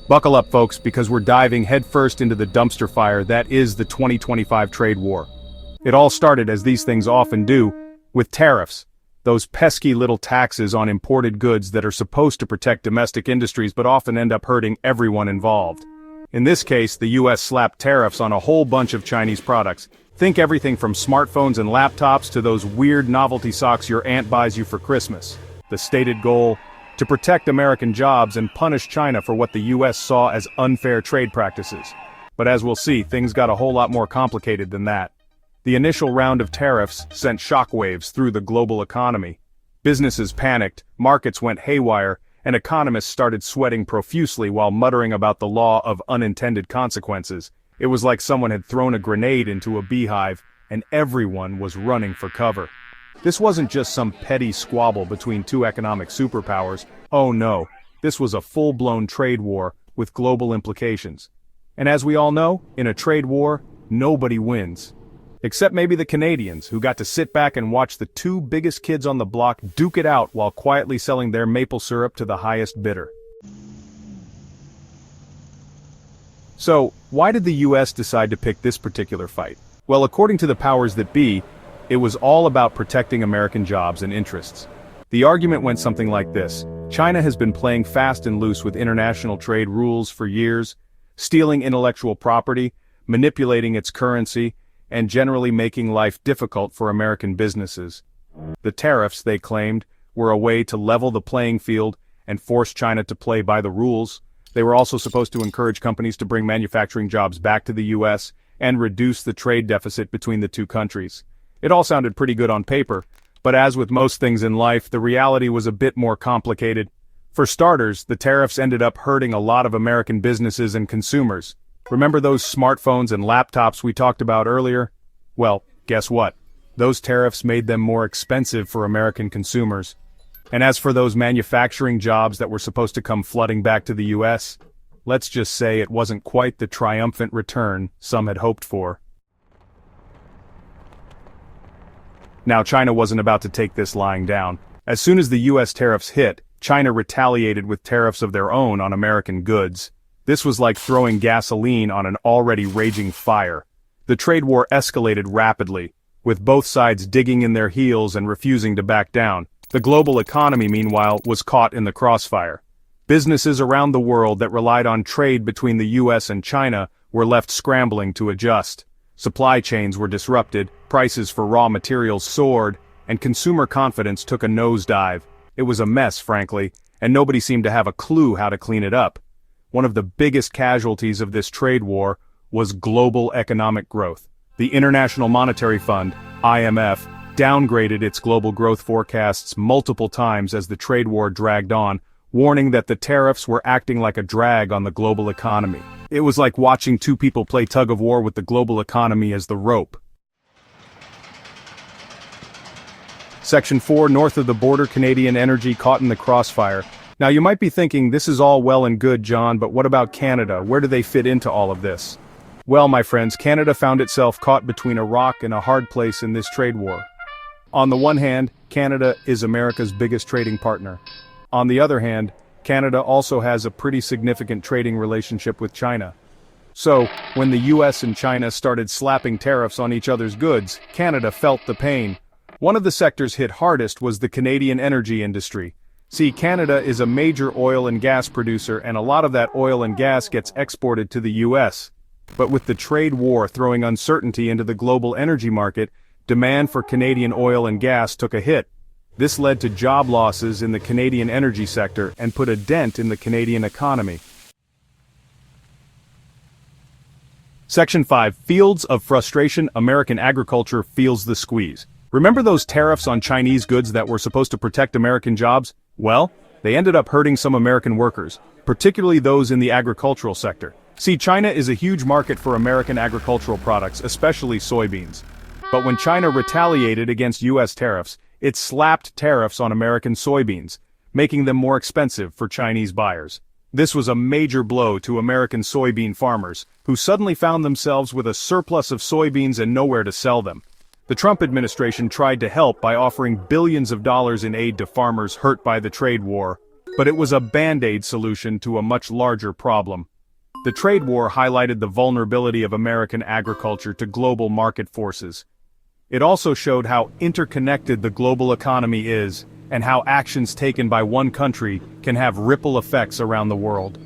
Buckle up, folks, because we're diving headfirst into the dumpster fire that is the 2025 trade war. It all started, as these things often do, with tariffs, those pesky little taxes on imported goods that are supposed to protect domestic industries but often end up hurting everyone involved. In this case, the US slapped tariffs on a whole bunch of Chinese products. Think everything from smartphones and laptops to those weird novelty socks your aunt buys you for Christmas. The stated goal? To protect American jobs and punish China for what the US saw as unfair trade practices. But as we'll see, things got a whole lot more complicated than that. The initial round of tariffs sent shockwaves through the global economy. Businesses panicked, markets went haywire, and economists started sweating profusely while muttering about the law of unintended consequences. It was like someone had thrown a grenade into a beehive, and everyone was running for cover. This wasn't just some petty squabble between two economic superpowers. Oh no, this was a full-blown trade war with global implications. And as we all know, in a trade war, nobody wins. Except maybe the Canadians, who got to sit back and watch the two biggest kids on the block duke it out while quietly selling their maple syrup to the highest bidder. So, why did the US decide to pick this particular fight? Well, according to the powers that be, it was all about protecting American jobs and interests. The argument went something like this: China has been playing fast and loose with international trade rules for years, stealing intellectual property, manipulating its currency, and generally making life difficult for American businesses. The tariffs, they claimed, were a way to level the playing field and force China to play by the rules. They were also supposed to encourage companies to bring manufacturing jobs back to the US and reduce the trade deficit between the two countries. It all sounded pretty good on paper, but as with most things in life, the reality was a bit more complicated. For starters, the tariffs ended up hurting a lot of American businesses and consumers. Remember those smartphones and laptops we talked about earlier? Well, guess what? Those tariffs made them more expensive for American consumers. And as for those manufacturing jobs that were supposed to come flooding back to the US, let's just say it wasn't quite the triumphant return some had hoped for. Now, China wasn't about to take this lying down. As soon as the US tariffs hit, China retaliated with tariffs of their own on American goods. This was like throwing gasoline on an already raging fire. The trade war escalated rapidly, with both sides digging in their heels and refusing to back down. The global economy, meanwhile, was caught in the crossfire. Businesses around the world that relied on trade between the US and China were left scrambling to adjust. Supply chains were disrupted, prices for raw materials soared, and consumer confidence took a nosedive. It was a mess, frankly, and nobody seemed to have a clue how to clean it up. One of the biggest casualties of this trade war was global economic growth. The International Monetary Fund, IMF, downgraded its global growth forecasts multiple times as the trade war dragged on, warning that the tariffs were acting like a drag on the global economy. It was like watching two people play tug-of-war with the global economy as the rope. Section 4, north of the border, Canadian energy caught in the crossfire. Now you might be thinking, this is all well and good, John, but what about Canada? Where do they fit into all of this? Well, my friends, Canada found itself caught between a rock and a hard place in this trade war. On the one hand, Canada is America's biggest trading partner. On the other hand, Canada also has a pretty significant trading relationship with China. So, when the US and China started slapping tariffs on each other's goods, Canada felt the pain. One of the sectors hit hardest was the Canadian energy industry. See, Canada is a major oil and gas producer, and a lot of that oil and gas gets exported to the US. But with the trade war throwing uncertainty into the global energy market, demand for Canadian oil and gas took a hit. This led to job losses in the Canadian energy sector and put a dent in the Canadian economy. Section 5, Fields of Frustration. American agriculture feels the squeeze. Remember those tariffs on Chinese goods that were supposed to protect American jobs? Well, they ended up hurting some American workers, particularly those in the agricultural sector. See, China is a huge market for American agricultural products, especially soybeans. But when China retaliated against US tariffs, it slapped tariffs on American soybeans, making them more expensive for Chinese buyers. This was a major blow to American soybean farmers, who suddenly found themselves with a surplus of soybeans and nowhere to sell them. The Trump administration tried to help by offering billions of dollars in aid to farmers hurt by the trade war. But it was a band-aid solution to a much larger problem. The trade war highlighted the vulnerability of American agriculture to global market forces. It also showed how interconnected the global economy is, and how actions taken by one country can have ripple effects around the world.